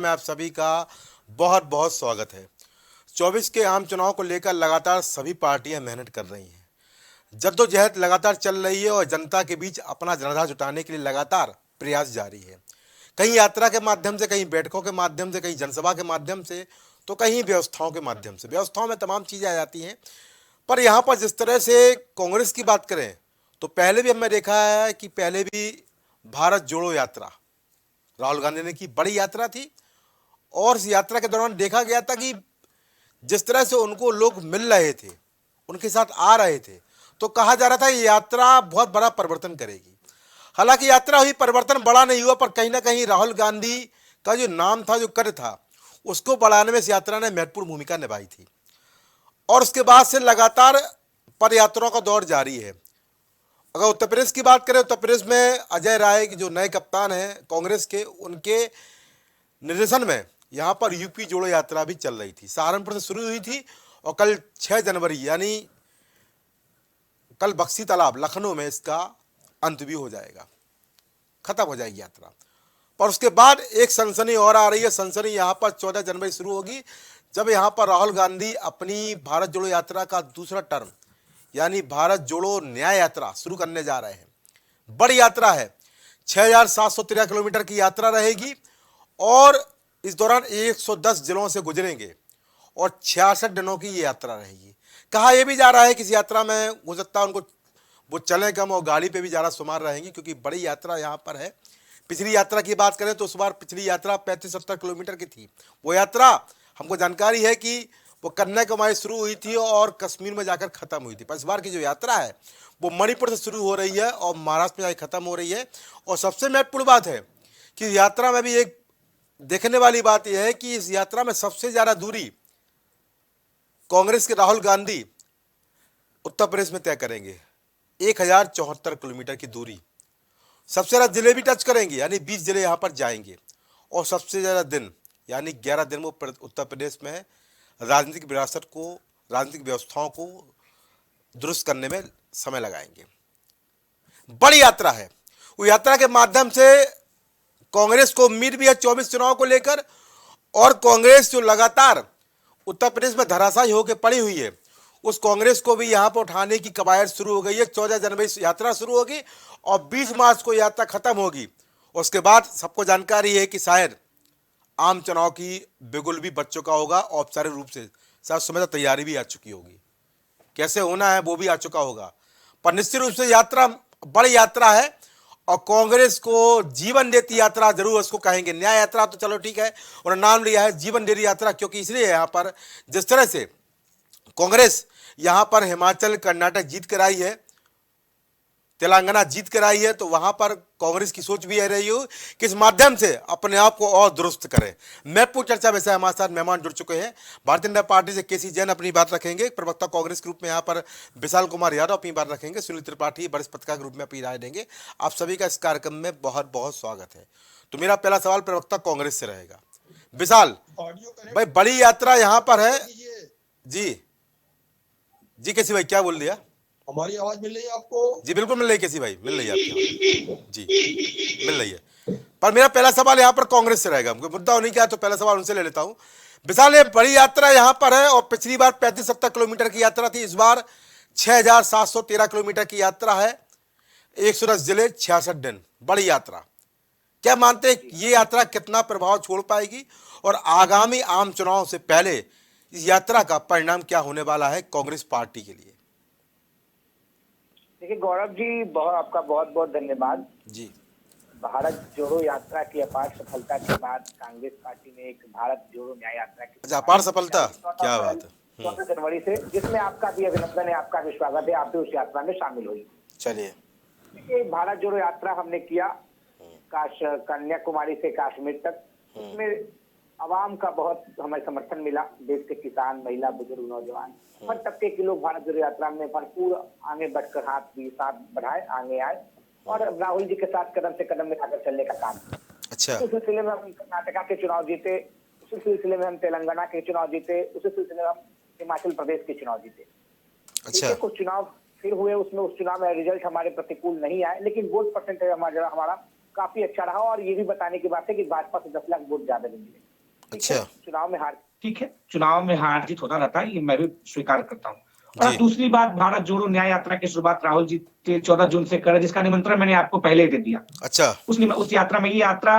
में आप सभी का बहुत बहुत स्वागत है। 24 के आम चुनाव को लेकर लगातार सभी पार्टियां मेहनत कर रही हैं। जद्दोजहद लगातार चल रही है और जनता के बीच अपना जनाधार जुटाने के लिए लगातार प्रयास जारी है। कहीं यात्रा के माध्यम से, कहीं बैठकों के माध्यम से, कहीं जनसभा के माध्यम से, तो कहीं व्यवस्थाओं के माध्यम से। व्यवस्थाओं में तमाम चीज़ें आ जाती हैं। पर यहाँ पर जिस तरह से कांग्रेस की बात करें तो पहले भी हमने देखा है कि पहले भी भारत जोड़ो यात्रा राहुल गांधी ने की बड़ी यात्रा थी। और इस यात्रा के दौरान देखा गया था कि जिस तरह से उनको लोग मिल रहे थे, उनके साथ आ रहे थे, तो कहा जा रहा था ये यात्रा बहुत बड़ा परिवर्तन करेगी। हालांकि यात्रा हुई, परिवर्तन बड़ा नहीं हुआ, पर कहीं ना कहीं राहुल गांधी का जो नाम था, जो कद था, उसको बढ़ाने में इस यात्रा ने महत्वपूर्ण भूमिका निभाई थी। और उसके बाद से लगातार पद यात्राओं का दौर जारी है। अगर उत्तर प्रदेश की बात करें, उत्तर प्रदेश में अजय राय जो नए कप्तान हैं कांग्रेस के, उनके निर्देशन में यहाँ पर यूपी जोड़ो यात्रा भी चल रही थी। सहारनपुर से शुरू हुई थी और कल 6 जनवरी यानी कल बक्सी तालाब लखनऊ में इसका अंत भी हो जाएगा, खत्म हो जाएगी यात्रा। पर उसके बाद एक सनसनी और आ रही है। सनसनी यहाँ पर 14 जनवरी शुरू होगी, जब यहाँ पर राहुल गांधी अपनी भारत जोड़ो यात्रा का दूसरा टर्म यानी भारत जोड़ो न्याय यात्रा शुरू करने जा रहे हैं। बड़ी यात्रा है, 6,713 किलोमीटर की यात्रा रहेगी और इस दौरान 110 जिलों से गुजरेंगे और 66 दिनों की ये यात्रा रहेगी। कहा यह भी जा रहा है कि इस यात्रा में हो सकता है उनको वो चलें कम और गाड़ी पे भी ज़्यादा शुमार रहेंगी, क्योंकि बड़ी यात्रा यहाँ पर है। पिछली यात्रा की बात करें तो उस बार पिछली यात्रा 35-70 किलोमीटर की थी। वो यात्रा हमको जानकारी है कि वो कन्याकुमारी शुरू हुई थी और कश्मीर में जाकर ख़त्म हुई थी। पर इस बार की जो यात्रा है वो मणिपुर से शुरू हो रही है और महाराष्ट्र में जाकर ख़त्म हो रही है। और सबसे महत्वपूर्ण बात है कि यात्रा में भी एक देखने वाली बात यह है कि इस यात्रा में सबसे ज़्यादा दूरी कांग्रेस के राहुल गांधी उत्तर प्रदेश में तय करेंगे। 1,074 किलोमीटर की दूरी, सबसे ज़्यादा जिले भी टच करेंगे, यानी 20 जिले यहाँ पर जाएंगे। और सबसे ज़्यादा दिन यानी 11 दिन वो उत्तर प्रदेश में राजनीतिक विरासत को, राजनीतिक व्यवस्थाओं को दुरुस्त करने में समय लगाएंगे। बड़ी यात्रा है। वो यात्रा के माध्यम से कांग्रेस को उम्मीद भी है 24 चुनाव को लेकर। और कांग्रेस जो लगातार उत्तर प्रदेश में धराशायी होकर पड़ी हुई है, उस कांग्रेस को भी यहां पर उठाने की कवायद शुरू हो गई है। 14 जनवरी से यात्रा शुरू होगी और 20 मार्च को यात्रा खत्म होगी। उसके बाद सबको जानकारी है कि शायद आम चुनाव की बिगुल भी बच चुका होगा, औपचारिक रूप से शायद समय तक तैयारी भी आ चुकी होगी, कैसे होना है वो भी आ चुका होगा। पर निश्चित रूप से यात्रा बड़ी यात्रा है और कांग्रेस को जीवन देती यात्रा जरूर उसको कहेंगे। न्याय यात्रा तो चलो ठीक है, उन्होंने नाम लिया है जीवन देती यात्रा, क्योंकि इसलिए यहाँ पर जिस तरह से कांग्रेस यहाँ पर हिमाचल, कर्नाटक जीत कर आई है, तेलंगाना जीत कर आई है, तो वहां पर कांग्रेस की सोच भी है रही हो कि इस माध्यम से अपने आप को और दुरुस्त करें। महत्वपूर्ण चर्चा वैसे हमारे साथ मेहमान जुड़ चुके हैं। भारतीय जनता पार्टी से केसी जैन अपनी बात रखेंगे, प्रवक्ता कांग्रेस के रूप में यहाँ पर विशाल कुमार यादव अपनी बात रखेंगे, सुनील त्रिपाठी वरिष्ठ पत्रकार के रूप में अपनी राय देंगे। आप सभी का इस कार्यक्रम में बहुत बहुत स्वागत है। तो मेरा पहला सवाल प्रवक्ता कांग्रेस से रहेगा। विशाल भाई, बड़ी यात्रा यहाँ पर है जी। जी केसी भाई, क्या बोल दिया? हमारी आवाज मिल रही है आपको? जी बिल्कुल मिल रही है केसी भाई, मिल रही है आपकी जी, मिल रही है। पर मेरा पहला सवाल यहाँ पर कांग्रेस से रहेगा, मुद्दा होने क्या है तो पहला सवाल उनसे ले लेता हूँ। विशाल, ये बड़ी यात्रा यहाँ पर है और पिछली बार 35-70 किलोमीटर की यात्रा थी, इस बार 6,713 किलोमीटर की यात्रा है, 110 जिले, 66 दिन, बड़ी यात्रा। क्या मानते हैं ये यात्रा कितना प्रभाव छोड़ पाएगी और आगामी आम चुनाव से पहले इस यात्रा का परिणाम क्या होने वाला है कांग्रेस पार्टी के लिए? देखिए गौरव जी, आपका बहुत बहुत धन्यवाद जी। भारत जोड़ो यात्रा की अपार सफलता के बाद कांग्रेस पार्टी ने एक भारत जोड़ो न्याय यात्रा की अच्छा, अपार सफलता, क्या बात है। 14 जनवरी से, जिसमें आपका भी अभिनंदन है, आपका भी स्वागत है, आप भी उस यात्रा में शामिल हुई। चलिए, देखिए भारत जोड़ो यात्रा हमने किया कन्याकुमारी से कश्मीर तक। उसमें आवाम का बहुत हमें समर्थन मिला। देश के किसान, महिला, बुजुर्ग, नौजवान, हर तबके के लोग भारत जोड़ो यात्रा में भरपूर आगे बढ़कर साथ बढ़ाए, आगे आए और राहुल जी के साथ कदम से कदम मिलाकर चलने का काम किया। अच्छा। उस सिलसिले में हम कर्नाटका के चुनाव जीते, उसी सिलसिले में हम तेलंगाना के चुनाव जीते, उसी सिलसिले में हम हिमाचल प्रदेश के चुनाव जीते। अच्छा। कुछ चुनाव फिर हुए, उसमें उस चुनाव में रिजल्ट हमारे प्रतिकूल नहीं आए, लेकिन वोट परसेंटेज हमारा काफी अच्छा रहा। और ये भी बताने की बात है कि भाजपा से 10 लाख वोट ज्यादा मिले। ठीक है, अच्छा। चुनाव में हार ठीक है, चुनाव में हार जीत होता रहता है, ये मैं भी स्वीकार करता हूँ। और जी। दूसरी बात, भारत जोड़ो न्याय यात्रा की शुरुआत राहुल जी 14 जून से करे, जिसका निमंत्रण मैंने आपको पहले ही दे दिया। अच्छा। उस यात्रा में, ये यात्रा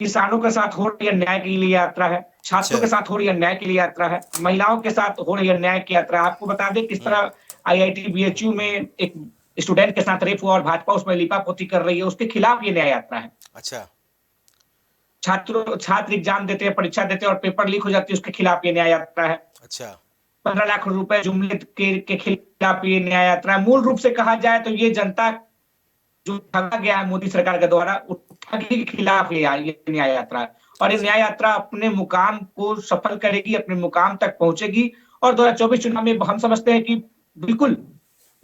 किसानों के साथ हो रही अन्याय के लिए यात्रा है, छात्रों अच्छा। के साथ हो रही अन्याय के लिए यात्रा है, महिलाओं के साथ हो रही अन्याय की यात्रा है। आपको बता दें किस तरह IIT BHU में एक स्टूडेंट के साथ रेप हुआ और भाजपा उसमें लीपापोती कर रही है, उसके खिलाफ ये न्याय यात्रा है। अच्छा। छात्र एग्जाम देते हैं, परीक्षा देते हैं और पेपर लीक हो जाती है, उसके खिलाफ ये न्याय यात्रा है। अच्छा। 15 लाख रुपए जुमले के खिलाफ ये न्याय यात्रा है। मूल रूप से कहा जाए तो ये जनता जो ठगा गया है मोदी सरकार के द्वारा, उस ठगी के खिलाफ ये न्याय यात्रा है। और ये न्याय यात्रा अपने मुकाम को सफल करेगी, अपने मुकाम तक पहुंचेगी और 2024 चुनाव में हम समझते हैं कि बिल्कुल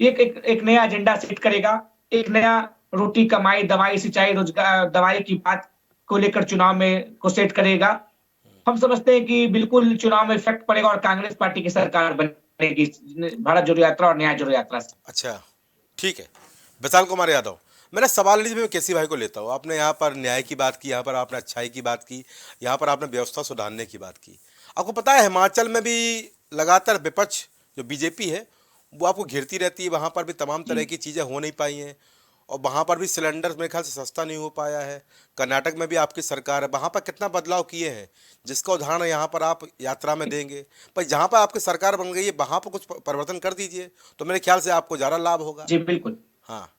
एक नया एजेंडा सेट करेगा, एक नया रोटी कमाई दवाई सिंचाई रोजगार दवाई की बात को लेकर चुनाव में को सेट करेगा। हम समझते हैं कि बिल्कुल चुनाव में इफेक्ट पड़ेगा और कांग्रेस पार्टी की सरकार बनेगी भारत जोड़ो यात्रा और न्याय जोड़ो यात्रा से। अच्छा, ठीक है। विशाल कुमार यादव, मेरा सवाल लीजिए, मैं केसी भाई को लेता हूँ। आपने यहाँ पर न्याय की बात की, यहाँ पर आपने अच्छाई की बात की, यहाँ पर आपने व्यवस्था सुधारने की बात की। आपको पता है हिमाचल में भी लगातार विपक्ष जो बीजेपी है वो आपको घेरती रहती है, वहाँ पर भी तमाम तरह की चीज़ें हो नहीं पाई हैं और वहाँ पर भी सिलेंडर मेरे ख्याल से सस्ता नहीं हो पाया है। कर्नाटक में भी आपकी सरकार है, वहाँ पर कितना बदलाव किए हैं जिसका उदाहरण यहाँ पर आप यात्रा में देंगे। पर जहाँ पर आपकी सरकार बन गई है वहाँ पर कुछ परिवर्तन कर दीजिए तो मेरे ख्याल से आपको ज़्यादा लाभ होगा। जी बिल्कुल, हाँ,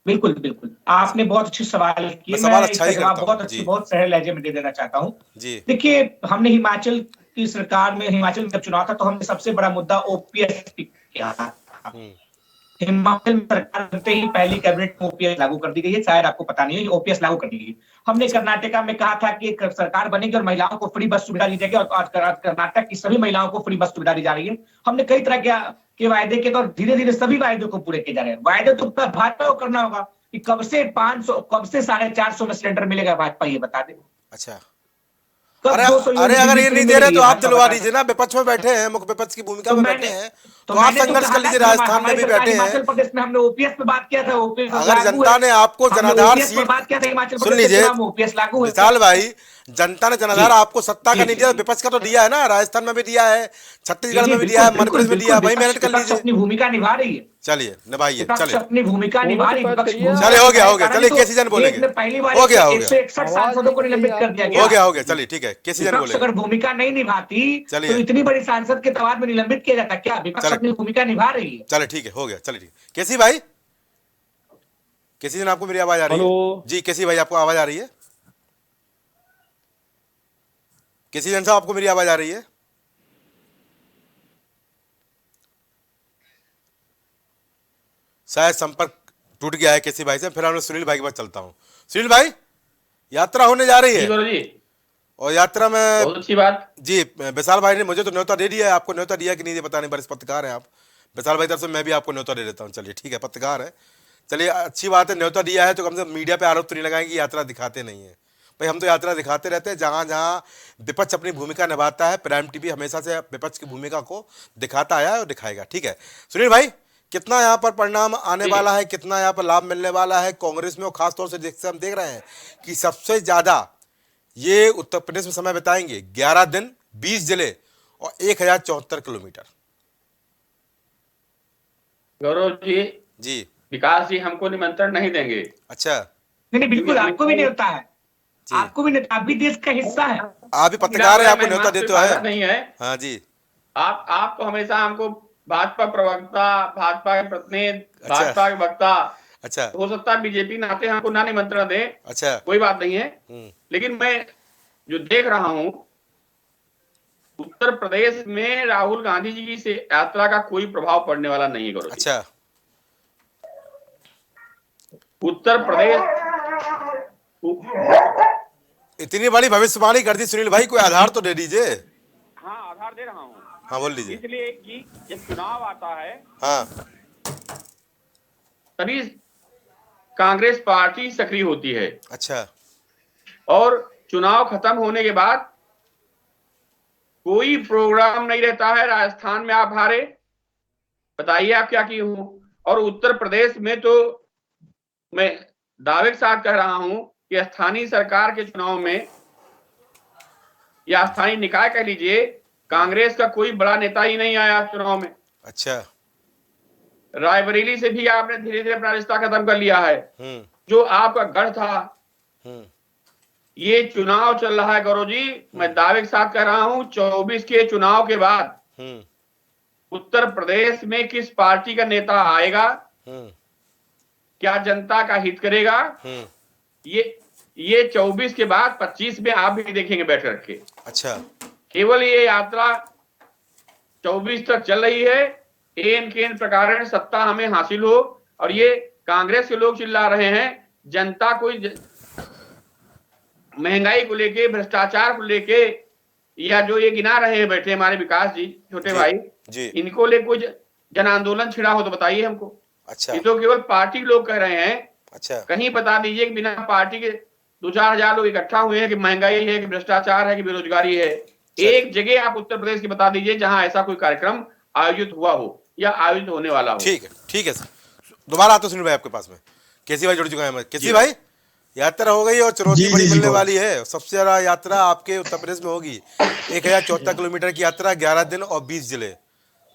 बिल्कुल बिल्कुल, आपने बहुत अच्छे सवाल किए। मैं सवाल मैं अच्छा इसका ही जवाब करता बहुत हूँ अच्छे जी। बहुत सरल लहजे में दे देना चाहता हूँ। जी। देखिए, हमने हिमाचल की सरकार में, हिमाचल में जब चुनाव था तो हमने सबसे बड़ा मुद्दा OPS किया था। हम्म। हिमाचल में सरकार बनते ही पहली कैबिनेट में OPS लागू कर दी गई है, शायद आपको पता नहीं है, OPS लागू कर दी गई। हमने अच्छा। कर्नाटका में कहा था कि सरकार बनेगी और महिलाओं को फ्री बस सुविधा दी जाएगी और आज कर्नाटक की सभी महिलाओं को फ्री बस सुविधा दी जा रही है। हमने कई तरह के वायदे किए और धीरे धीरे सभी वायदों को पूरे किए जा रहे हैं। वायदे तो भाजपा को करना होगा कि कब से 500, कब से 450 में सिलेंडर मिलेगा, भाजपा ये बता दे। अच्छा। कब अरे 200 अरे, यूनिट अगर बिजली ये फ्री नहीं दे रहे मिलेगी, तो आप भाजपा दिलवा बता दे। दीजिए ना, विपक्ष में बैठे हैं, मुख्य विपक्ष की भूमिका में बैठे हैं तो आप मैंने तो संघर्ष कहा कर था लीजिए, कि राजस्थान में हमारी भी सरकार बैठे हिमाचल हैं। प्रदेश में हमने OPS पे बात किया था, OPS अगर लागू जनता है। ने आपको हमने जनाधार OPS पे सीट, बात किया था, हिमाचल सुन प्रदेश के लीजिए चुनाव में OPS लागू है। विशाल भाई, जनता ने जी जनाधार आपको सत्ता का जी नहीं जी दिया, जी विपक्ष का तो दिया है ना, राजस्थान में भी दिया है, जी छत्तीसगढ़ जी, में भी दिया बिल्कुल है, मध्य बिल्कुल प्रदेश में दिया बिल्कुल, है, वही मेहनत कर विपक्ष लीजिए। अपनी भूमिका निभा रही है। चलिए निभाइए, विपक्ष चलिए। अपनी भूमिका बोलो निभा तो रही है, बात विपक्ष करिए। भूमिका चलिए, हो गया, निभाने हो गया, का चलिए नहीं केसी जन तो बोलेंगे। देश में पहली बार हो गया, हो गया, 161 आवाज सांसदों को नहीं आ रही निलंबित कर दिया आपको। हो गया। गया, चलिए ठीक है, केसी जन विपक्ष बोलेंगे। अगर भूमिका नहीं निभाती चलिए। तो इतनी बड़ी सांसद के दबाव में निलंबित किया जाता क्या? विपक्ष चलिए। अपनी भूमिका निभा रही है। चलिए ठीक है, हो गया, चलिए ठीक है। केसी भाई, केसी जन, आपको मेरी आवाज आ रही है? हेलो। जी केसी भाई, आपको आवाज आ रही है? केसी जन साहब, आपको मेरी आवाज आ रही है? शायद संपर्क टूट गया है केसी भाई से। फिर हम सुनील भाई के पास चलता हूँ। सुनील भाई, यात्रा होने जा रही जी है गुरु जी, और यात्रा में बहुत अच्छी बात। जी विशाल भाई ने मुझे तो न्योता दे दिया है, आपको न्योता दिया कि नहीं पता नहीं, बरस पत्रकार हैं आप। विशाल भाई तरफ से मैं भी आपको न्योता दे देता हूँ। चलिए ठीक है, पत्रकार है, चलिए अच्छी बात है, न्योता दिया है तो कम से कम मीडिया पे आरोप तो नहीं लगाएंगे कि यात्रा दिखाते नहीं है। भाई हम तो यात्रा दिखाते रहते हैं, जहाँ जहाँ विपक्ष अपनी भूमिका निभाता है, प्राइम टीवी हमेशा से विपक्ष की भूमिका को दिखाता आया है और दिखाएगा। ठीक है सुनील भाई, कितना यहाँ पर परिणाम आने वाला है, कितना यहाँ पर लाभ मिलने वाला है कांग्रेस में, और खासतौर से जैसे हम देख रहे हैं कि सबसे ज़्यादा ये उत्तर प्रदेश में समय बिताएंगे, 11 दिन 20 जिले और 1074 किलोमीटर। गौरव जी, जी। विकास जी हमको निमंत्रण नहीं देंगे। अच्छा। नहीं बिल्कुल, आपको भी नहीं होता है, जी। आपको भी नहीं, आप भी देश का हिस्सा है। आप भी पत्रकार है, आपको मेहमान न्योता से देते वादा हैं। नहीं है। हाँ जी। आप तो हमेशा हमको भाजपा प्रवक्ता, भाजपा के प्रतिनिधि, अच्छा। भाजपा के वक्ता, अच्छा। हो सकता है बीजेपी नाते हमको ना निमंत्रण दे, अच्छा। कोई बात नहीं है। लेकिन मैं जो देख रहा हूं, उत्तर प्रदेश में राहुल गांधी जी की से यात्रा का कोई प्रभाव पड़ने वाला नहीं है गौरव जी। अच्छा। उत्तर प्रदेश इतनी बड़ी भविष्यवाणी कर दी सुनील भाई, कोई आधार तो दे दीजिए। हाँ, आधार दे रहा हूँ। हाँ बोल लीजिए। इसलिए कि जब चुनाव आता है हाँ। तभी कांग्रेस पार्टी सक्रिय होती है, अच्छा। और चुनाव खत्म होने के बाद कोई प्रोग्राम नहीं रहता है। राजस्थान में आप हारे, बताइए आप क्या किए हो। और उत्तर प्रदेश में तो मैं दावे के साथ कह रहा हूं कि स्थानीय सरकार के चुनाव में या स्थानीय निकाय कह लीजिए, कांग्रेस का कोई बड़ा नेता ही नहीं आया चुनाव में। अच्छा। रायबरेली से भी आपने धीरे धीरे अपना रिश्ता खत्म कर लिया है, हम्म। जो आपका गढ़ था। हम्म। ये चुनाव चल रहा है गौरव जी, मैं दावे के साथ कह रहा हूं, 24 के चुनाव के बाद उत्तर प्रदेश में किस पार्टी का नेता आएगा, क्या जनता का हित करेगा, ये 24 के बाद 25 में आप भी देखेंगे बैठ करके। अच्छा। केवल ये यात्रा 24 तक चल रही है, एन केन प्रकार सत्ता हमें हासिल हो, और ये कांग्रेस के लोग चिल्ला रहे हैं जनता कोई महंगाई को लेके, भ्रष्टाचार को लेके, या जो ये गिना रहे हैं बैठे हमारे विकास जी छोटे भाई जी। इनको ले कोई जन आंदोलन छिड़ा हो तो बताइए हमको। अच्छा। ये तो केवल पार्टी लोग कह रहे हैं। अच्छा। कहीं बता दीजिए कि बिना पार्टी के 2-4 हजार लोग इकट्ठा हुए हैं कि महंगाई है, कि भ्रष्टाचार है, कि बेरोजगारी है। एक जगह आप उत्तर प्रदेश की बता दीजिए जहां ऐसा कोई कार्यक्रम आयोजित हुआ हो या आयोजित होने वाला हो। ठीक है सर, दोबारा आता सुनील भाई आपके पास में। केसी भाई जुड़ चुका है। केसी भाई, यात्रा हो गई और चुनौती बड़ी मिलने वाली है। सबसे ज्यादा यात्रा आपके उत्तर प्रदेश में होगी, 1014 किलोमीटर की यात्रा, 11 दिन और 20 जिले।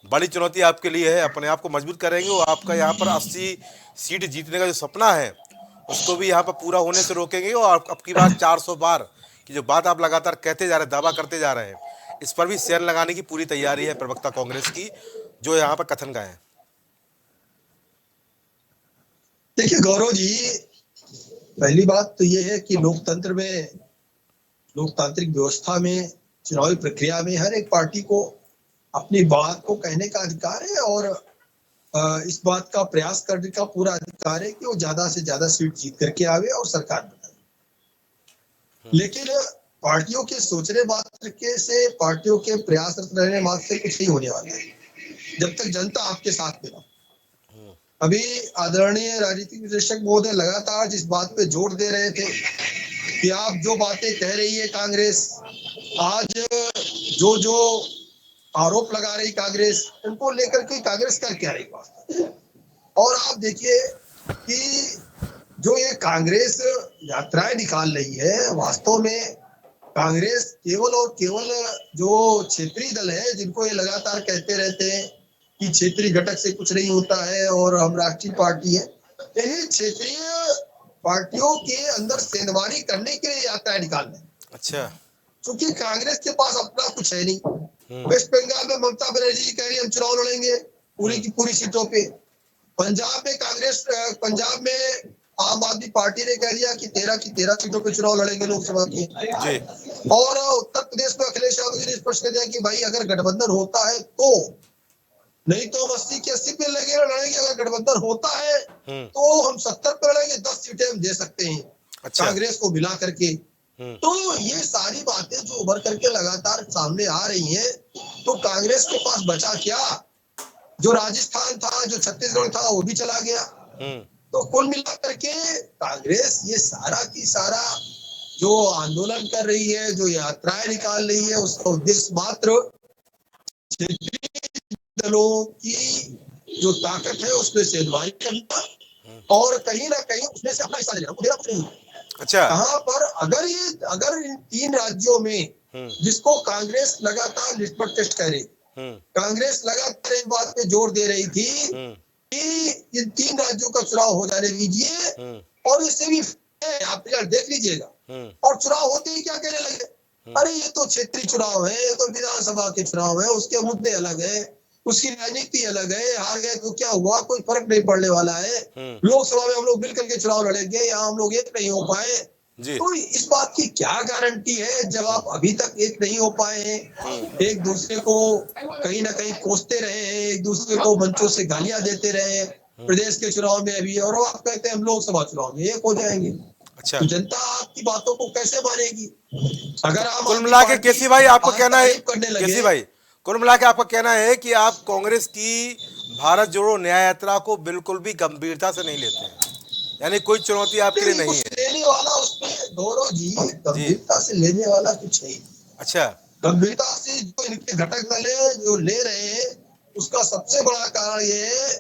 बड़ी चुनौती आपके लिए है, अपने आप को मजबूत करेंगे और आपका यहाँ पर 80 सीट जीतने का जो सपना है उसको भी यहाँ पर पूरा होने से रोकेंगे। और अब की बार 400 बार की जो बात आप लगातार कहते जा रहे हैं, दावा करते जा रहे हैं, इस पर भी सेल लगाने की पूरी तैयारी है प्रवक्ता कांग्रेस की, जो यहाँ पर कथन का है। देखिए गौरव जी, पहली बात तो ये है कि लोकतंत्र में, लोकतांत्रिक व्यवस्था में, चुनावी प्रक्रिया में हर एक पार्टी को अपनी बात को कहने का अधिकार है और इस बात का प्रयास करने का पूरा अधिकार है कि वो ज्यादा से ज्यादा सीट जीत करके आवे और सरकार बनाए। लेकिन पार्टियों के सोचने मात्र के से, पार्टियों के प्रयासरत रहने मात्र से कुछ नहीं होने वाला है जब तक जनता आपके साथ में ना। अभी आदरणीय राजनीतिक विश्लेषक महोदय लगातार जिस बात पे जोर दे रहे थे कि आप जो बातें कह रही है कांग्रेस, आज जो जो आरोप लगा रही कांग्रेस, उनको लेकर के कांग्रेस कर क्या रही बात। और आप देखिए कि जो ये कांग्रेस यात्राएं निकाल रही है, वास्तव में कांग्रेस केवल और केवल जो क्षेत्रीय दल है, जिनको ये लगातार कहते रहते हैं कि क्षेत्रीय घटक से कुछ नहीं होता है और हम राष्ट्रीय पार्टी है, यही क्षेत्रीय पार्टियों के अंदर सेंधमारी करने के लिए यात्राएं निकाल रहे हैं। अच्छा। क्योंकि कांग्रेस के पास अपना कुछ है नहीं। वेस्ट बंगाल में ममता बनर्जी जी कह रही है हम चुनाव लड़ेंगे पूरी की पूरी सीटों पे। पंजाब में कांग्रेस, पंजाब में आम आदमी पार्टी ने कह दिया कि 13 की 13 सीटों पे चुनाव लड़ेंगे लोकसभा की। और उत्तर प्रदेश में अखिलेश यादव जी ने स्पष्ट कर दिया कि भाई अगर गठबंधन होता है तो, नहीं तो हम 80 की 80 पे लड़ेंगे, अगर गठबंधन होता है तो हम 70 पे लड़ेंगे, 10 सीटें हम दे सकते हैं। अच्छा। कांग्रेस को मिला करके। तो ये सारी बातें जो उभर करके लगातार सामने आ रही हैं, तो कांग्रेस के पास बचा क्या? जो राजस्थान था, जो छत्तीसगढ़ था, वो भी चला गया। तो कुल मिला करके कांग्रेस ये सारा की सारा जो आंदोलन कर रही है, जो यात्राएं निकाल रही है, उसका उद्देश्य मात्र क्षेत्रीय दलों की जो ताकत है उसमें से सेंधमारी करना और कहीं ना कहीं उसमें से अपना हिस्सा लेना। अच्छा। कहां पर अगर इन 3 राज्यों में जिसको कांग्रेस लगातार लिस्ट पर टेस्ट करे, कांग्रेस लगातार एक बात पे जोर दे रही थी कि इन 3 राज्यों का चुनाव हो जाने दीजिए और इससे भी आप देख लीजिएगा। और चुनाव होते ही क्या कहने लगे, अरे ये तो क्षेत्रीय चुनाव है, तो विधानसभा के चुनाव है, उसके मुद्दे अलग है, उसकी राजनीति अलग है, हार गए तो क्या हुआ, कोई फर्क नहीं पड़ने वाला है। लोकसभा में हम लोग मिलकर के चुनाव लड़ेंगे, यहाँ हम लोग एक नहीं हो पाए। तो इस बात की क्या गारंटी है जब आप अभी तक एक नहीं हो पाए हैं, एक दूसरे को कहीं ना कहीं कोसते रहे हैं, एक दूसरे को मंचों से गालियां देते रहे प्रदेश के चुनाव में अभी, और आप कहते हैं हम लोकसभा चुनाव में एक हो जाएंगे। अच्छा। तो जनता आपकी बातों को कैसे मानेगी? अगर आप कुल मिला के केसी भाई आपको कहना है, केसी भाई कुल मिला के आपका कहना है कि आप कांग्रेस की भारत जोड़ो न्याय यात्रा को बिल्कुल भी गंभीरता से नहीं लेते हैं, यानी कोई चुनौती आपके लिए नहीं है लेने वाला उसमें। गौरव जी, गंभीरता से लेने वाला कुछ नहीं। अच्छा। गंभीरता से जो इनके घटक दल है जो ले रहे हैं, उसका सबसे बड़ा कारण ये है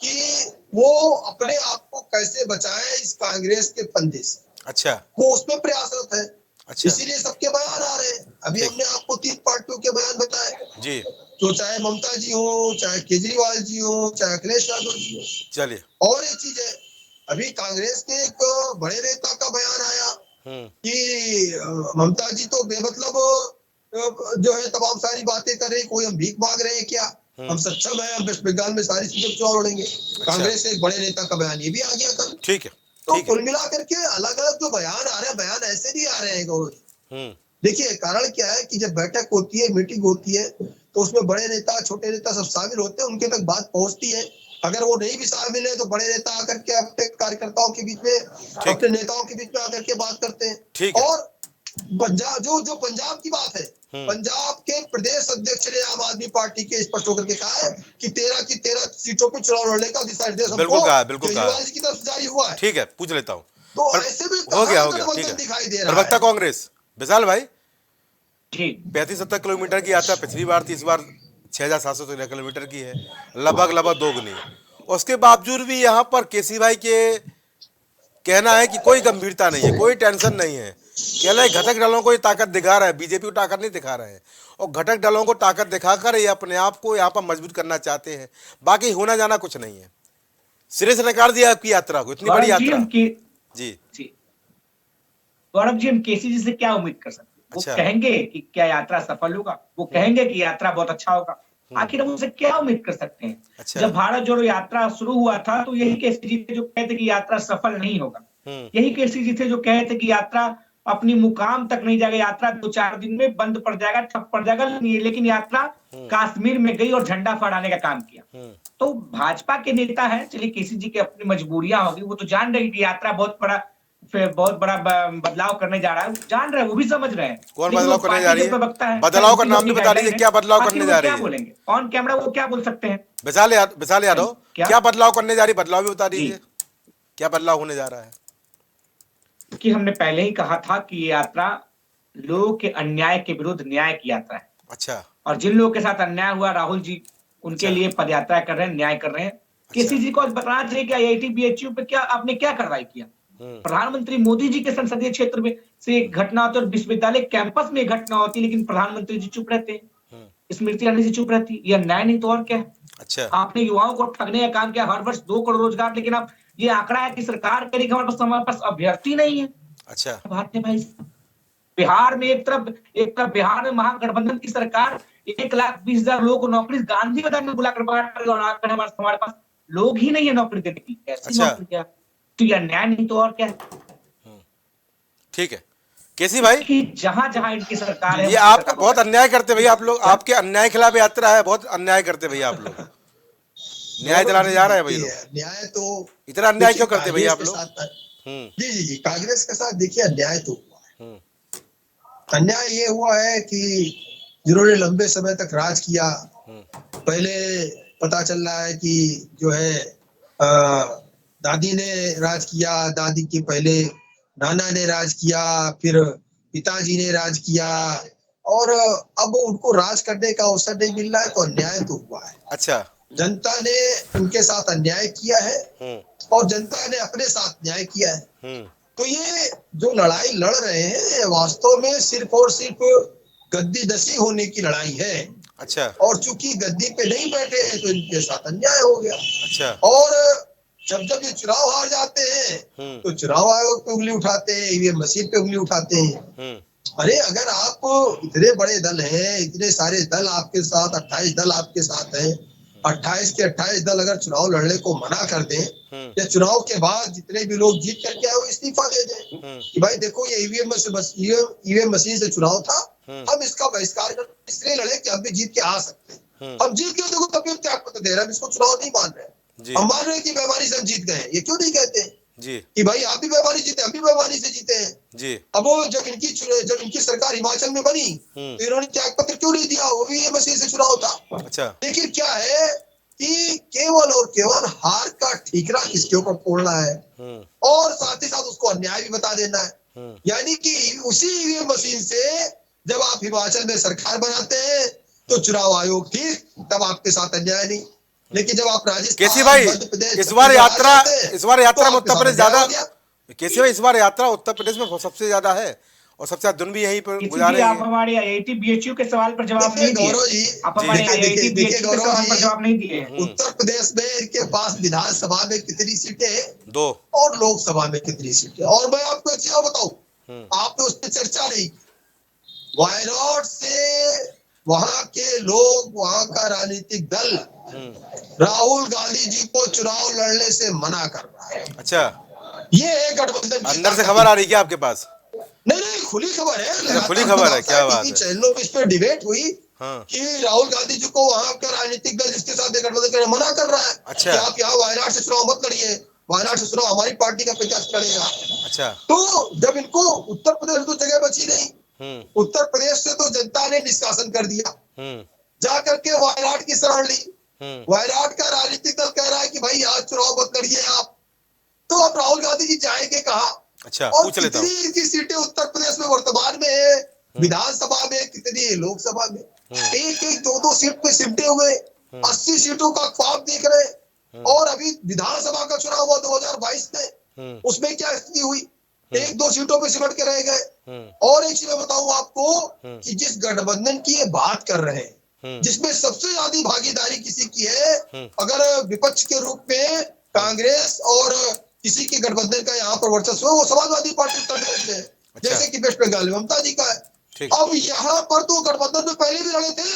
कि वो अपने आप को कैसे बचाए इस कांग्रेस के फंदे से। अच्छा। वो उसमें प्रयासरत है। अच्छा इसीलिए सबके बयान आ रहे हैं। अभी हमने आपको 3 पार्टियों के बयान बताए जी, तो चाहे ममता जी हो, चाहे केजरीवाल जी हो, चाहे अखिलेश यादव जी हो। चलिए। और एक चीज है, अभी कांग्रेस के एक बड़े नेता का बयान आया कि ममता जी तो बेमतलब जो है तमाम सारी बातें कर रहे हैं, कोई हम भीख मांग रहे हैं क्या, हम सक्षम है, हम वेस्ट बंगाल में सारी चीजें चुनाव लड़ेंगे। कांग्रेस के एक बड़े नेता का बयान ये भी आ गया कल। ठीक है, तो ठीक है। कुल मिलाकर के अलग अलग जो बयान आ रहे हैं, बयान ऐसे नहीं आ रहे हैं गौरव जी। देखिए कारण क्या है कि जब बैठक होती है, मीटिंग होती है, तो उसमें बड़े नेता छोटे नेता सब शामिल होते हैं, उनके तक बात पहुंचती है। अगर वो नहीं भी शामिल है तो बड़े नेता आकर के अपने कार्यकर्ताओं के बीच में, अपने नेताओं के बीच में आकर के बात करते हैं। ठीक है। और पंजाब जो पंजाब की बात है, पंजाब के प्रदेश अध्यक्ष ने आम आदमी पार्टी के स्पष्ट होकर के कहा है कि 13 की 13 सीटों पर चुनाव लड़ने का दिशा निर्देश बिल्कुल कहा, केजरीवाल जी की तरफ से जारी हुआ है। ठीक है, पूछ लेता हूँ। तो ऐसे में हो गया, गठबंधन ठीक है। दिखाई दे रहा है। प्रवक्ता कांग्रेस विशाल भाई, ठीक 35-70 किलोमीटर की यात्रा पिछली बार थी, इस बार 6,713 किलोमीटर की है, लगभग दोगुनी। उसके बावजूद भी यहाँ पर केसी भाई के कहना है कि कोई गंभीरता नहीं है, कोई टेंशन नहीं है। कह रहे घटक दलों को ये ताकत दिखा रहा है, बीजेपी को ताकत नहीं दिखा रहे हैं, और घटक दलों को ताकत दिखाकर ये अपने आप को यहाँ पर मजबूत करना चाहते हैं। बाकी होना जाना कुछ नहीं है। सिरे से नकार दिया आपकी यात्रा को, इतनी बड़ी यात्रा। जी गौरव जी, हम केसी जी से क्या उम्मीद कर सकते हैं? वो कहेंगे कि क्या यात्रा सफल होगा, वो कहेंगे कि यात्रा बहुत अच्छा होगा, आखिर हम उनसे क्या उम्मीद कर सकते हैं? जब भारत जोड़ो यात्रा शुरू हुआ था तो यही केसी जी थे जो कहते कि यात्रा सफल नहीं होगा, यही केसी जी थे जो कहते कि यात्रा अपनी मुकाम तक नहीं जाएगा, यात्रा 2-4 दिन में बंद पड़ जाएगा, ठप पड़ जाएगा। लेकिन यात्रा कश्मीर में गई और झंडा फहराने का काम किया। तो भाजपा के नेता है, चलिए केसी जी की अपनी मजबूरियां होगी, वो तो जान रहे कि यात्रा बहुत बड़ा बदलाव करने जा रहा है, जान रहे हैं, वो भी समझ रहे हैं। कौन बदलाव करने जा रही है? बदलाव का नाम भी बता दीजिए, क्या बदलाव करने जा रही है? क्या बोलेंगे ऑन कैमरा, वो क्या बोल सकते हैं? विशाल यादव क्या बदलाव करने जा रही, बदलाव भी बता दीजिए, क्या बदलाव होने जा रहा है? कि हमने पहले ही कहा था कि ये यात्रा लोगों के अन्याय के विरुद्ध न्याय की यात्रा है। अच्छा। और जिन लोगों के साथ अन्याय हुआ, राहुल जी उनके लिए पदयात्रा कर रहे हैं, न्याय कर रहे हैं। केसी जी को बताना चाहिए कि IIT BHU पे क्या आपने क्या कार्रवाई किया? प्रधानमंत्री मोदी जी के संसदीय क्षेत्र में से एक घटना होती है और विश्वविद्यालय कैंपस में घटना होती है, लेकिन प्रधानमंत्री जी चुप रहते हैं, स्मृति ईरानी जी चुप रहती है। यह अन्याय नहीं तो और क्या है? अच्छा। आपने युवाओं को ठगने का काम किया, हर वर्ष 2 करोड़ रोजगार, लेकिन आप ये आंकड़ा है कि सरकार कह रही है हमारे पास अभ्यर्थी नहीं है। अच्छा। बात है भाई, बिहार में एक तरफ बिहार में महागठबंधन की सरकार 1,20,000 लोगों को नौकरी गांधी मैदान में बुलाकर बांट, हमारे पास लोग ही नहीं है नौकरी देने की। ऐसी नौकरी क्या? तो यह अन्याय नहीं तो और क्या है? ठीक है केसी भाई, कि जहां इनकी सरकार है, ये आप बहुत अन्याय करते भैया, आप लोग, आपके अन्याय खिलाफ यात्रा है, बहुत अन्याय करते भैया आप लोग। न्याय दिलाने जा रहे हैं भाई लोग, न्याय तो इतना अन्याय क्यों करते भैया आप लोग? जी कांग्रेस के साथ देखिए अन्याय तो हुआ है। अन्याय ये हुआ है कि जिन्होंने लंबे समय तक राज किया, पहले पता चल रहा है कि जो है दादी ने राज किया, दादी के पहले नाना ने राज किया, फिर पिताजी ने राज किया, और अब उनको राज करने का अवसर नहीं मिल रहा है, तो अन्याय तो हुआ है। अच्छा। जनता ने उनके साथ अन्याय किया है और जनता ने अपने साथ न्याय किया है। तो ये जो लड़ाई लड़ रहे हैं वास्तव में सिर्फ और सिर्फ गद्दी नशी होने की लड़ाई है। अच्छा। और चूंकि गद्दी पे नहीं बैठे हैं तो इनके साथ अन्याय हो गया। अच्छा। और जब ये चुनाव हार जाते हैं तो चुनाव आयोग पे उंगली उठाते हैं, ईवीएम मशीन पे उंगली उठाते हैं। अरे अगर आप इतने बड़े दल हैं, इतने सारे दल आपके साथ, 28 दल आपके साथ हैं, 28 के 28 दल अगर चुनाव लड़ने को मना कर दें या चुनाव के बाद जितने भी लोग जीत करके आए वो इस्तीफा दे दें कि भाई देखो ये ईवीएम मशीन से चुनाव था, हम इसका बहिष्कार कर इसलिए लड़े कि हम भी जीत के आ सकते हैं। हम जीत के देखो तभी हम त्याग पत्र दे रहे हैं, हम इसको चुनाव नहीं मान रहे हैं। हम मान रहे हैं कि बेईमानी से हम जीत गए, ये क्यों नहीं कहते जी कि भाई आप भी बेईमानी जीते, हम भी बेईमानी से जीते हैं जी। अब वो जब इनकी सरकार हिमाचल में बनी तो इन्होंने त्याग पत्र क्यों नहीं दिया? वो भी ये मशीन से चुनाव था। अच्छा। लेकिन क्या है कि केवल और केवल हार का ठीकरा किसके ऊपर फोड़ना है और साथ ही साथ उसको अन्याय भी बता देना है। यानी कि उसी ईवीएम मशीन से जब आप हिमाचल में सरकार बनाते हैं तो चुनाव आयोग ठीक, तब आपके साथ अन्याय नहीं। लेकिन जब आप राजस्थान, केसी भाई इस बार यात्रा में उत्तर प्रदेश ज्यादा, केसी भाई इस बार यात्रा उत्तर प्रदेश में सबसे ज्यादा है और सबसे ज्यादा दिन भी यहीं पर किसी गुजारे भी आप हैं। हमारे IIT BHU के सवाल पर जवाब देखिए नहीं दिए। गौरव जी, आप हमारे देखिए IIT देखिए BHU के गौरव सवाल पर जी, जवाब नहीं दिए। उत्तर प्रदेश में इनके पास विधानसभा में कितनी सीटें 2। और लोकसभा में कितनी सीटें, और मैं आपको एक चीज बताऊं, आपने उस पर चर्चा नहीं की। वायनाड से वहां के लोग, वहां का राजनीतिक दल राहुल गांधी जी को चुनाव लड़ने से मना कर रहा है। अच्छा, ये एक गठबंधन की अंदर से ताकत खबर है। आ रही क्या आपके पास? नहीं नहीं, खुली खबर है, लगातार खुली खबर है, क्या बात टीवी है। चैनलों में इस पर डिबेट हुई हाँ। कि राहुल गांधी जी को वहां का राजनीतिक दल जिसके साथ गठबंधन करने मना कर रहा है। अच्छा। कि आप यहाँ वायनाड से चुनाव मत लड़िए, वायनाड से चुनाव हमारी पार्टी का प्रत्याशी लड़ेगा। अच्छा। तो जब इनको उत्तर प्रदेश में तो जगह बची नहीं, उत्तर प्रदेश से तो जनता ने निष्कासन कर दिया, जा करके वायनाड की शरण ली। वायनाड का राजनीतिक दल कह रहा है कि भाई आज चुनाव मत लड़िए आप, तो अब राहुल गांधी जी जाएंगे कहाँ? अच्छा, और पूछ लेता हूँ। कितनी इनकी सीटें उत्तर प्रदेश में वर्तमान में है, विधानसभा में कितनी है, लोकसभा में एक एक दो दो सीट पे सिमटे हुए 80 सीटों का ख्वाब देख रहे हैं। और अभी विधानसभा का चुनाव हुआ 2022 में, उसमें क्या स्थिति हुई, एक दो सीटों पे सिमट के रह गए। और एक चीज मैं बताऊं आपको कि जिस गठबंधन की ये बात कर रहे हैं, जिसमें सबसे ज्यादा भागीदारी किसी की है, अगर विपक्ष के रूप में कांग्रेस और किसी के गठबंधन का यहाँ पर वर्चस्व है, वो समाजवादी पार्टी उत्तर प्रदेश में है। अच्छा। जैसे कि वेस्ट बंगाल में ममता जी का है। अब यहाँ पर तो गठबंधन में पहले भी लड़े थे,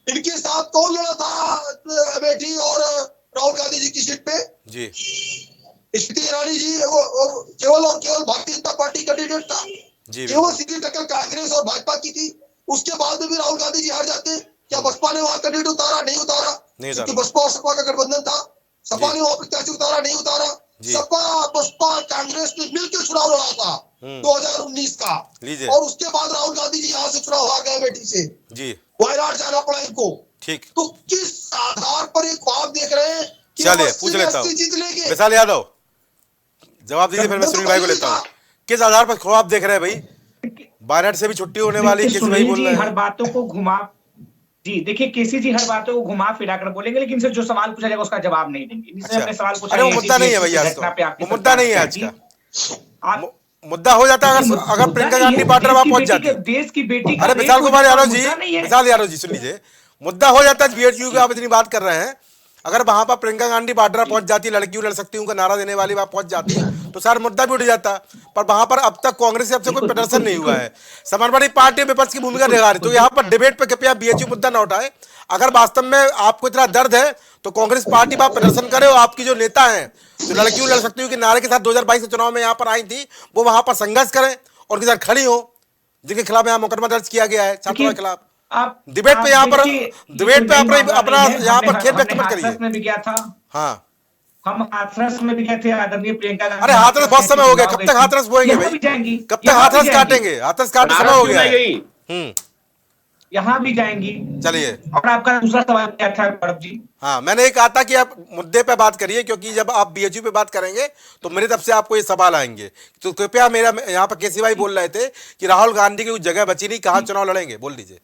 इनके साथ कौन लड़ा था अमेठी और राहुल गांधी जी की सीट पे? जी, स्मृति ईरानी जी, वो केवल और केवल भारतीय जनता पार्टी कैंडिडेट था, केवल सीधी टक्कर कांग्रेस और भाजपा की थी। उसके बाद में भी राहुल गांधी जी हार जाते। क्या बसपा ने वहां कैंडिडेट उतारा? नहीं उतारा, क्योंकि बसपा और सपा का गठबंधन था। सपा ने वहां प्रत्याशी उतारा? नहीं उतारा। सपा बसपा कांग्रेस ने मिलकर चुनाव लड़ा था 2019 का, और उसके बाद राहुल गांधी जी यहाँ से चुनाव हार गए अमेठी से, वायनाड जाना पड़ा इनको। ठीक। तो किस आधार पर ये ख्वाब देख रहे हैं कि चलिए पूछ लेता हूँ, जीत लेंगे? विशाल यादव जवाब दीजिए, फिर मैं सुनील भाई को लेता हूँ। किस आधार पर ख्वाब देख रहे हैं भाई? वायनाड से भी छुट्टी होने वाली, किस भाई बोल रहे हैं? हर बातों को घुमा, जी देखिए केसी जी हर बातों को घुमा फिरा कर बोलेंगे, लेकिन इनसे जो सवाल पूछा जाएगा उसका जवाब नहीं देंगे। इनसे हमने सवाल पूछा, अरे वो मुद्दा नहीं है भैया, वो मुद्दा नहीं है आज का। मुद्दा हो जाता अगर प्रियंका गांधी वाड्रा वहां पहुंच जाती, देश की बेटी। अरे विशाल कुमार यादव जी, विशाल यादव जी सुन लीजिए, मुद्दा हो जाता है बीएचयू की, आप इतनी बात कर रहे हैं, अगर वहां पर प्रियंका गांधी वाड्रा पहुंच जाती, लड़की लड़ सकती हूँ का नारा देने वाली वहां पहुंच जाती, तो सारा मुद्दा भी उठ जाता। पर वहां पर अब तक कांग्रेस से कोई प्रदर्शन नहीं हुआ है, समाजवादी पार्टी विपक्ष की भूमिका निभा रही। तो यहाँ पर डिबेट पे कृपया बीएचयू मुद्दा न उठाए। अगर वास्तव में आपको इतना दर्द है तो कांग्रेस पार्टी वहां प्रदर्शन करे, और आपकी जो नेता है जो लड़कियों लड़ सकती हूँ के नारे के साथ 2022 के चुनाव में यहाँ पर आई थी, वो वहां पर संघर्ष करें और उनके साथ खड़ी हो, जिनके खिलाफ यहाँ मुकदमा दर्ज किया गया है छात्रों के खिलाफ। आप डिबेट पे यहाँ पर अपना यहाँ पर खेद व्यक्त मत करिए। में भी गया था, हाँ हम हाथरस में भी गए थे आदरणीय प्रियंका गांधी। अरे हाथरस बहुत समय हो गया, कब तक हाथरस बोएंगे भाई? कब तक हाथरस काटेंगे? हाथरस काटने समय हो गया। यहाँ भी जाएंगी। चलिए, और आपका दूसरा सवाल क्या था गौरव जी? हाँ, मैंने ये कहा था कि आप मुद्दे पे बात करिए, क्योंकि जब आप बीएचयू पे बात करेंगे तो मेरी तरफ से आपको ये सवाल आएंगे। तो कृपया, मेरा यहाँ पर केसी भाई बोल रहे थे कि राहुल गांधी की जगह बची नहीं, कहाँ चुनाव लड़ेंगे, बोल दीजिए।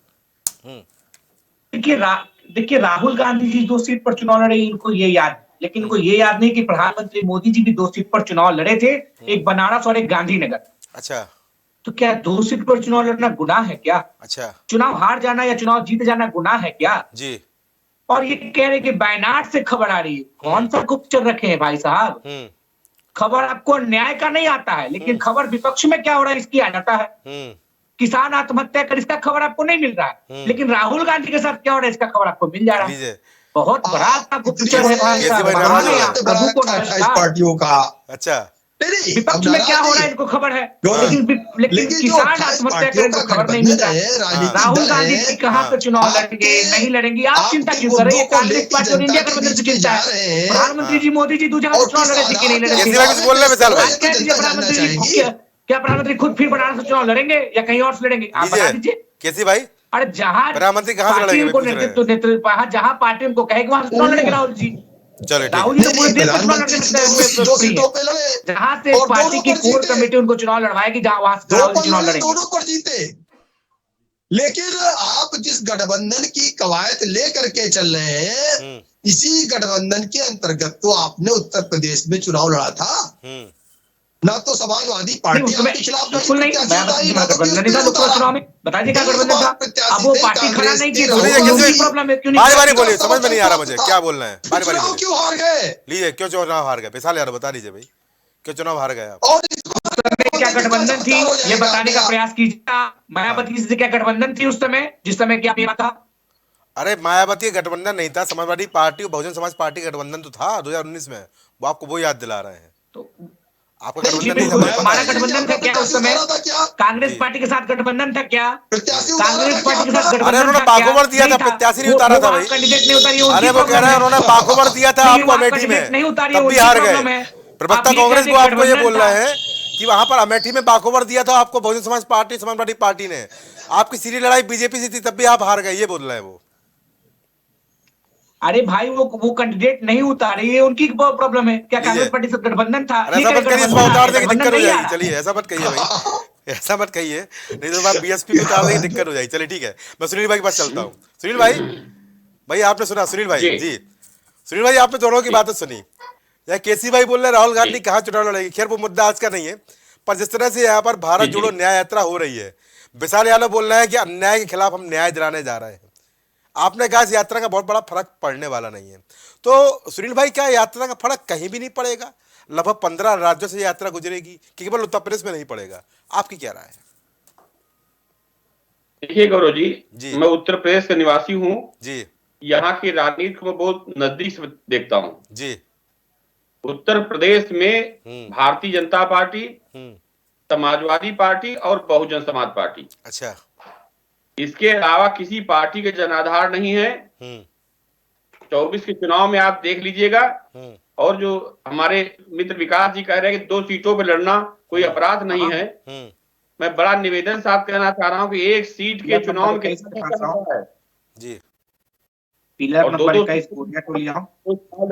देखिए राहुल गांधी जी 2 सीट पर चुनाव लड़े, इनको ये याद, लेकिन इनको ये याद नहीं कि प्रधानमंत्री मोदी जी भी 2 सीट पर चुनाव लड़े थे, एक बनारस और एक गांधीनगर। अच्छा, तो क्या 2 सीट पर चुनाव लड़ना गुनाह है क्या? अच्छा, चुनाव हार जाना या चुनाव जीत जाना गुनाह है क्या जी? और ये कह रहे कि वायनाड से खबर आ रही है, कौन सा गुप्तचर रखे हैं भाई साहब? खबर आपको न्याय का नहीं आता है, लेकिन खबर विपक्ष में क्या हो रहा है इसकी आ जाता है। किसान आत्महत्या कर, इसका खबर आपको नहीं मिल रहा है, लेकिन राहुल गांधी के साथ क्या हो रहा है इसका खबर आपको मिल जा रहा है। बहुत बड़ा गुप्तचर है भाई साहब पार्टियों का। अच्छा, विपक्ष में क्या हो रहा है इनको खबर है, लेकिन किसान आत्महत्या कर इनको खबर नहीं मिल रहा है। राहुल गांधी जी कहाँ पे चुनाव लड़ेंगे नहीं लड़ेंगे, आप चिंता क्यों कर रहे हैं? कांग्रेस पार्टी और इंडिया गठबंधन से चिंता है। प्रधानमंत्री जी मोदी जी दूसरा चुनाव लड़े थे कि नहीं लड़े? प्रधानमंत्री जी, क्या प्रधानमंत्री खुद फिर बनारस से चुनाव लड़ेंगे या कहीं और से लड़ेंगे? आप बता दीजिए कैसी भाई। अरे जहाँ प्रधानमंत्री कहाँ से लड़ेंगे? नेतृत्व जहाँ पार्टी उनको कहेगी वहां से चुनाव लड़ेंगे राहुल जी। चलो राहुल जी तो पूरे देश में चुनाव लड़ने, जहाँ से पार्टी की कोर कमेटी उनको चुनाव लड़वाएगी, जहाँ वहां से राहुल जी चुनाव लड़ेंगे। दोनों पर जीते, लेकिन आप जिस गठबंधन की कवायद लेकर के चल रहे हैं, इसी गठबंधन के अंतर्गत तो आपने उत्तर प्रदेश में चुनाव लड़ा था। ना तो समाजवादी पार्टी आपके खिलाफ बिल्कुल नहीं, गठबंधन नहीं था लोकसभा चुनाव में, बताइए क्या गठबंधन था? अब वो पार्टी खड़ा नहीं की, प्रॉब्लम है क्यों नहीं? बारी बारी बोलिए, समझ में नहीं आ रहा मुझे क्या बोलना है, बारी बारी बोलिए। क्यों हार गए? लीजिए, क्यों चुनाव हार गए? विशाल यादव बता दीजिए भाई, क्यों चुनाव हार गए आप? और क्या गठबंधन थी ये बताने का प्रयास कीजिए। मायावती से क्या गठबंधन थी उस समय, जिस समय क्या पेमा था? अरे मायावती गठबंधन नहीं था, समाजवादी पार्टी और बहुजन समाज पार्टी गठबंधन तो था 2019 में, वो आपको वो याद दिला रहे हैं। तो आपका गठबंधन नहीं था? हमारा गठबंधन था क्या उस समय? कांग्रेस पार्टी के साथ गठबंधन था क्या? कांग्रेस पार्टी के साथ गठबंधन? अरे उन्होंने बागोवर दिया था, प्रत्याशी नहीं उतारा था भाई। कैंडिडेट नहीं उतारी, अरे वो कह रहे हैं उन्होंने बागोवर दिया था आपको अमेठी में, नहीं उतारी, तब भी हार गए। प्रवक्ता कांग्रेस को आपको ये बोल रहे हैं कि वहां पर अमेठी में बागोवर दिया था आपको बहुजन समाज पार्टी समाजवादी पार्टी ने, आपकी सीधी लड़ाई बीजेपी से थी, तब भी आप हार गए, ये बोल रहे हैं वो। अरे भाई वो कैंडिडेट नहीं उतारे, ये उनकी प्रॉब्लम है। क्या कांग्रेस पार्टी से गठबंधन था? ऐसा मत करिए, इसमें उतार देंगे दिक्कत हो जाएगी। चलिए ऐसा मत कहिए भाई, ऐसा मत कहिए, नहीं तो बात बीएसपी को उतार देंगे दिक्कत हो जाएगी। चलिए ठीक है, मैं सुनील भाई के पास चलता हूँ। सुनील भाई आपने सुना? सुनील भाई जी, सुनील भाई आपने दोनों की बातें सुनी। या केसी भाई बोल रहे राहुल गांधी कहाँ चुनाव लड़ेगी, खैर वो मुद्दा आज का नहीं है, पर जिस तरह से यहाँ पर भारत जोड़ो न्याय यात्रा हो रही है, विशाल यादव बोल रहे हैं कि अन्याय के खिलाफ हम न्याय दिलाने जा रहे हैं। आपने कहा इस यात्रा का बहुत बड़ा फर्क पड़ने वाला नहीं है, तो सुनील भाई क्या यात्रा का फर्क कहीं भी नहीं पड़ेगा? लगभग 15 राज्यों से यात्रा गुजरेगी कि केवल उत्तर प्रदेश में नहीं पड़ेगा? आपकी क्या राय है? देखिए गौरव जी, मैं उत्तर प्रदेश का निवासी हूँ जी, यहाँ की राजनीति को मैं बहुत नजदीक से देखता हूँ जी। उत्तर प्रदेश में भारतीय जनता पार्टी, समाजवादी पार्टी और बहुजन समाज पार्टी, अच्छा, इसके अलावा किसी पार्टी के जनाधार नहीं है। 24 के चुनाव में आप देख लीजिएगा। और जो हमारे मित्र विकास जी कह रहे हैं कि 2 सीटों पर लड़ना कोई अपराध नहीं है, मैं बड़ा निवेदन साथ कहना चाह रहा हूं कि 1 सीट के चुनाव के जी, पिलर नंबर 21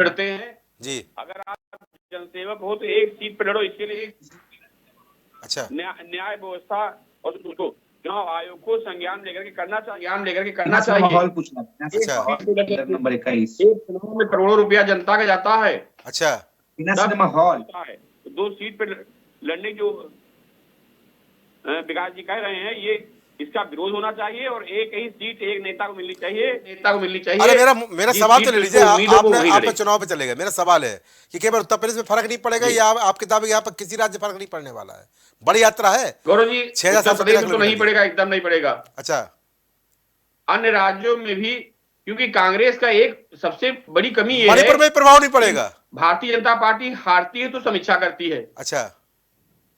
लड़ते हैं जी। अगर आप जनसेवक हो तो 1 सीट पर लड़ो। इसके लिए अच्छा, न्याय व्यवस्था और उसको चुनाव आयोग को संज्ञान लेकर के करना चाहिए। माहौल पूछना। अच्छा, नंबर 21 एक चुनाव में करोड़ों रुपया जनता का जाता है। अच्छा, माहौल 2 सीट पे लड़ने जो विकास जी कह रहे हैं, ये इसका विरोध होना चाहिए और एक ही सीट एक नेता को मिलनी चाहिए। अरे मेरा सवाल तो ले लीजिए, आपने चुनाव पे चले गए। मेरा सवाल है कि केवल उत्तर प्रदेश में फर्क नहीं पड़ेगा या आपके दावे यहाँ पर किसी राज्य फर्क नहीं पड़ने वाला है? बड़ी यात्रा है गौरव जी, उत्तर प्रदेश में तो नहीं पड़ेगा, एकदम नहीं पड़ेगा। अच्छा, अन्य राज्यों में भी, क्योंकि कांग्रेस का एक सबसे बड़ी कमी ये है, मणिपुर में प्रभाव नहीं पड़ेगा। भारतीय जनता पार्टी हारती है तो समीक्षा करती है। अच्छा,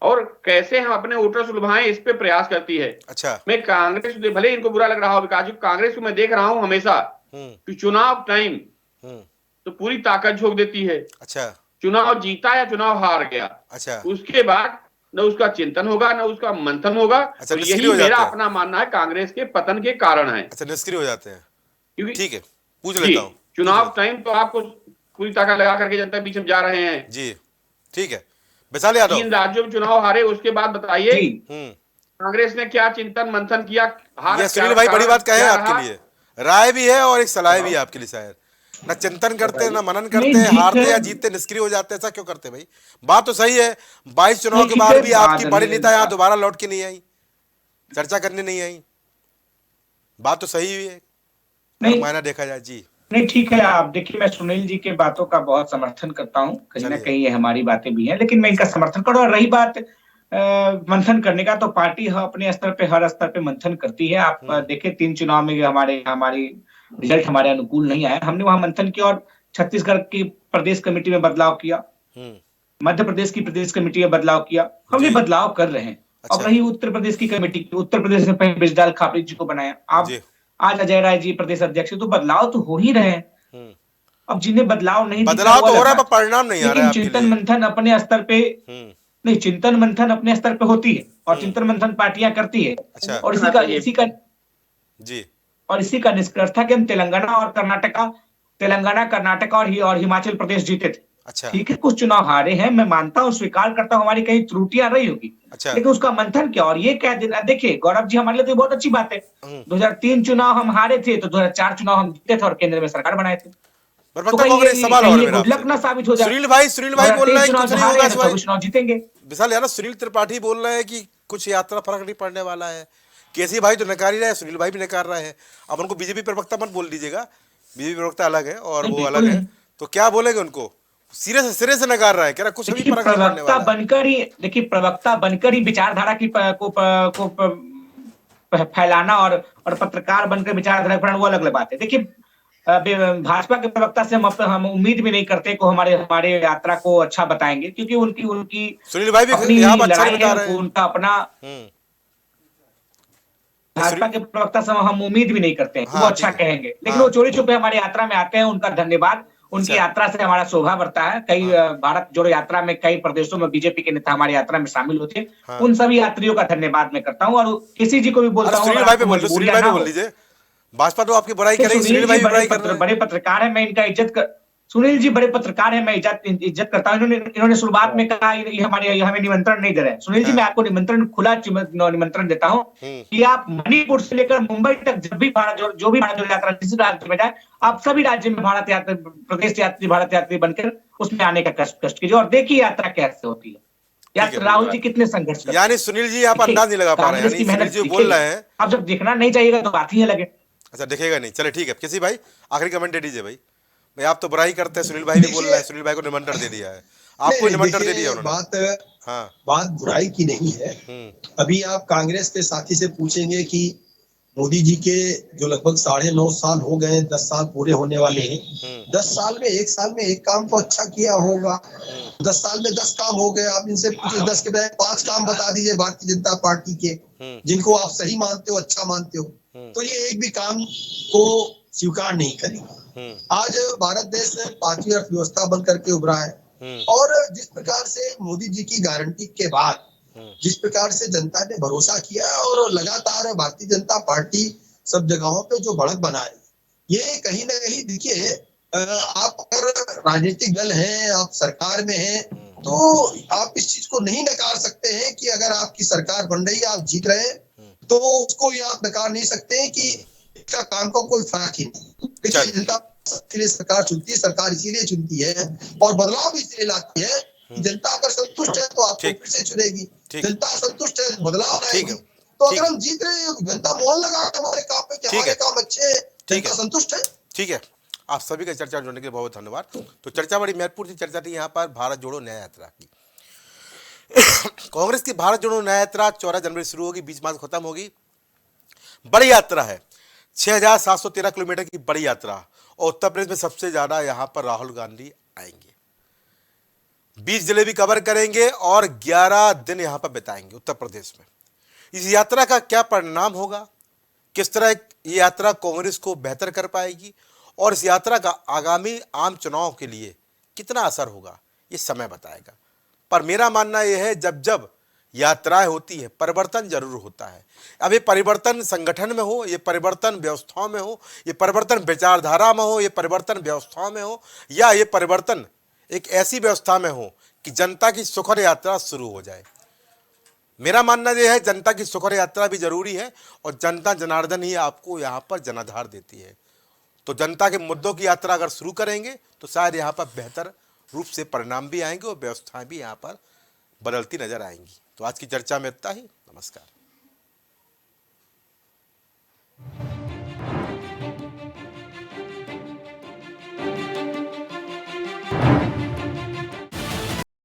और कैसे हम अपने वोटर सुलभाएं इस पे प्रयास करती है। अच्छा, मैं कांग्रेस, भले इनको बुरा लग रहा हो विकास जी, कांग्रेस को मैं देख रहा हूं हमेशा कि चुनाव टाइम तो पूरी ताकत झोंक देती है। अच्छा, चुनाव जीता या चुनाव हार गया, अच्छा, उसके बाद न उसका चिंतन होगा न उसका मंथन होगा। अच्छा, तो यही मेरा अपना मानना है कांग्रेस के पतन के कारण है। अच्छा, निष्क्रिय हो जाते हैं, क्योंकि ठीक है, पूछ लेता हूँ। चुनाव टाइम तो आपको पूरी ताकत लगा करके जनता के बीच में जा रहे हैं जी, ठीक है। विशाल यादव 3 राज्यों में चुनाव हारे, उसके बाद बताइए कांग्रेस ने क्या चिंतन मंथन किया? सुनील भाई बड़ी बात कहे आपके लिए, राय भी है और एक सलाह भी है आपके लिए। शायद ना चिंतन करते ना मनन करते, हारते या जीतते निष्क्रिय हो जाते, ऐसा क्यों करते भाई? बात तो सही है, 22 चुनाव के बाद भी आपकी बड़ी नेता यहाँ दोबारा लौट के नहीं आई, चर्चा करने नहीं आई। बात तो सही हुई है, मायना देखा जाए जी। नहीं ठीक है, आप देखिए मैं सुनील जी के बातों का बहुत समर्थन करता हूँ, कहीं ना कहीं ये हमारी बातें भी हैं, लेकिन मैं इनका समर्थन करूँ। और रही बात मंथन करने का, तो पार्टी अपने स्तर पे हर स्तर पे मंथन करती है। आप देखिए 3 चुनाव में हमारी रिजल्ट हमारे अनुकूल नहीं आया, हमने वहां मंथन किया और छत्तीसगढ़ की प्रदेश कमेटी में बदलाव किया, मध्य प्रदेश की प्रदेश कमेटी में बदलाव किया, हम ये बदलाव कर रहे हैं। अब रही उत्तर प्रदेश की कमेटी, उत्तर प्रदेश में पहले ब्रिजलाल खापरी जी को बनाया, आप आज अजय राय जी प्रदेश अध्यक्ष, तो बदलाव तो हो ही रहे हैं। अब जिन्हें बदलाव नहीं, बदलाव तो हो रहा है पर परिणाम नहीं आ रहा है। चिंतन मंथन अपने स्तर पे नहीं, चिंतन मंथन अपने स्तर पे होती है और चिंतन मंथन पार्टियां करती है। अच्छा, और इसी का निष्कर्ष था कि हम तेलंगाना कर्नाटका और हिमाचल प्रदेश जीते थे। अच्छा, ठीक है, कुछ चुनाव हारे हैं, मैं मानता हूँ, स्वीकार करता हूँ हमारी कहीं त्रुटियां रही होगी। अच्छा, लेकिन उसका मंथन क्या और ये क्या देना? देखिए गौरव जी, हमारे लिए तो बहुत अच्छी बात है, 2003 चुनाव हम हारे थे तो 2004 चुनाव हम जीते थे और केंद्र में सरकार बनाए थे। पर तो पता कहीं कांग्रेस सवाल और कहीं है ये मेरा गुड लक आपसे। ना साबित हो जाए। सुनील भाई बोल रहे हैं चुनाव कुछ नहीं हारे होगा हैं इस तो भाई। चौबीस जीतेंगे। विशाल यार सुनील त्रिपाठी बोल रहे हैं कि कुछ यात्रा फर्क नहीं पड़ने वाला है। केसी भाई तो नकार ही रहे हैं, सुनील भाई भी नकार रहे हैं। अब उनको बीजेपी प्रवक्ता मत बोल दीजिएगा, बीजेपी प्रवक्ता अलग है और नहीं, वो अलग बिल्कुल है, नहीं। तो क्या बोलेंगे उनको। सिरे से नकार रहा है, कह रहा कुछ भी देखिए फर्क नहीं पड़ने प्रवक्ता वाला है। बनकर ही देखिए प्रवक्ता बनकर ही विचारधारा की फैलाना और पत्रकार बनकर विचारधारा फैलाना वो अलग अलग बात है। देखिए भाजपा के प्रवक्ता से हम उम्मीद भी नहीं करते को हमारे हमारे यात्रा को अच्छा बताएंगे, क्योंकि उनकी उनकी सुनील भाई भी अपनी यहाँ पर अच्छा नहीं लड़ाई बता है, रहे हैं। उनका अपना। भाजपा के प्रवक्ता से हम उम्मीद भी नहीं करते हैं कि वो हाँ अच्छा ठीक है। कहेंगे, लेकिन हाँ वो चोरी छुपे हमारी यात्रा में आते हैं, उनका धन्यवाद। उनकी अच्छा। यात्रा से हमारा शोभा बढ़ता है। कई हाँ भारत जोड़ो यात्रा में कई प्रदेशों में बीजेपी के नेता हमारी यात्रा में शामिल होते हैं। हाँ। उन सभी यात्रियों का धन्यवाद मैं करता हूँ, और किसी जी को भी अरे बोलता हूँ, सुनील अगर भाई पे आपको बोल दो, सुनील मजबूरियां भाई ना पे बोल हो। लीजिए। भाजपा तो आपकी बुराई देखिए करेगी, सुनील सुनील जी भाई भी बुराई कर रहे हैं। बड़े पत्रकार है, मैं इनका सुनील जी बड़े पत्रकार है, मैं इज्जत करता हूँ। इन्होंने शुरुआत में कहा ये हमें निमंत्रण नहीं दे रहे हैं। सुनील जी हाँ। मैं आपको खुला निमंत्रण देता हूँ कि आप मणिपुर से लेकर मुंबई तक जब भी भारत जो भी भारत जोड़ो यात्रा जिस राज्य में जाए, आप सभी राज्य में भारत यात्री प्रदेश यात्री भारत यात्री बनकर उसमें आने का कष्ट कीजिए और देखिए यात्रा कैसे होती है। ठीक है। राहुल जी कितने संघर्ष करते यानी हैं। सुनील जी आप देखिए अंदाज नहीं लगा पा रहे हैं, कांग्रेस यानी की सुनील मेहनत जी बोल दिखेगी। रहे हैं। अब जब दिखना नहीं चाहिएगा तो बात ही अलग है। अच्छा दिखेगा नहीं, चले ठीक है। किसी भाई आखिरी कमेंट दे दीजिए भाई। भाई आप तो बुराई करते हैं, सुनील भाई भी बोल रहे देखिए, हैं, सुनील भाई को निमंत्रण दे दिया है, नहीं आपको नहीं, निमंत्रण दे दिया देखिए उन्होंने। हाँ। बात बुराई की नहीं है। अभी आप कांग्रेस के साथी से पूछेंगे कि मोदी जी के जो लगभग 9.5 साल हो गए, 10 साल पूरे होने वाले हैं, 10 साल में 1 साल में एक काम तो अच्छा किया होगा, 10 साल में 10 काम हो गए। आप इनसे पूछिए 10 के बजाय 5 काम बता दीजिए भारतीय जनता पार्टी के, जिनको आप सही मानते हो, अच्छा मानते हो, तो ये एक भी काम को स्वीकार नहीं करेंगे। आज भारत देश 5वीं अर्थव्यवस्था बन करके उभरा है, और जिस प्रकार से मोदी जी की गारंटी के बाद जिस प्रकार से जनता ने भरोसा किया और लगातार भारतीय जनता पार्टी सब जगहों पे जो बढ़त बना है, ये कहीं ना कहीं देखिए, आप अगर राजनीतिक दल हैं, आप सरकार में हैं, तो आप इस चीज को नहीं नकार सकते हैं कि अगर आपकी सरकार बन रही है, आप जीत रहे हैं, तो उसको ये आप नकार नहीं सकते हैं कि इसका काम का कोई फर्क ही नहीं। देखिए जनता के लिए सरकार चुनती है, सरकार इसीलिए चुनती है और बदलाव इसलिए लाती है। जनता अगर संतुष्ट है तो आपको फिर से चुनेगी, जनता संतुष्ट है बदलाव लाएगी। तो अगर हम जीत रहे हैं, जनता मोहर लगा हमारे काम पे कि हमारे काम अच्छे हैं, जनता संतुष्ट है। ठीक है। आप सभी का चर्चा जुड़ने के लिए बहुत बहुत धन्यवाद। तो चर्चा बड़ी महत्वपूर्ण सी चर्चा थी यहाँ पर भारत जोड़ो न्याय यात्रा की। कांग्रेस की भारत जोड़ो न्याय यात्रा 14 जनवरी शुरू होगी, 20 मार्च खत्म होगी। बड़ी यात्रा है, 6,713 किलोमीटर की बड़ी यात्रा, और उत्तर प्रदेश में सबसे ज्यादा यहाँ पर राहुल गांधी आएंगे। 20 जिले भी कवर करेंगे और 11 दिन यहाँ पर बिताएंगे उत्तर प्रदेश में। इस यात्रा का क्या परिणाम होगा, किस तरह ये यात्रा कांग्रेस को बेहतर कर पाएगी, और इस यात्रा का आगामी आम चुनाव के लिए कितना असर होगा, ये समय बताएगा। पर मेरा मानना यह है, जब जब यात्राएं होती है परिवर्तन जरूर होता है। अब ये परिवर्तन संगठन में हो, ये परिवर्तन व्यवस्थाओं में हो, ये परिवर्तन विचारधारा में हो, ये परिवर्तन व्यवस्थाओं में हो, या ये परिवर्तन एक ऐसी व्यवस्था में हो कि जनता की सुखद यात्रा शुरू हो जाए। मेरा मानना यह है, जनता की सुखद यात्रा भी जरूरी है, और जनता जनार्दन ही आपको यहाँ पर जनाधार देती है। तो जनता के मुद्दों की यात्रा अगर शुरू करेंगे तो शायद यहाँ पर बेहतर रूप से परिणाम भी आएंगे और व्यवस्थाएं भी यहाँ पर बदलती नजर आएंगी। तो आज की चर्चा में इतना ही। नमस्कार।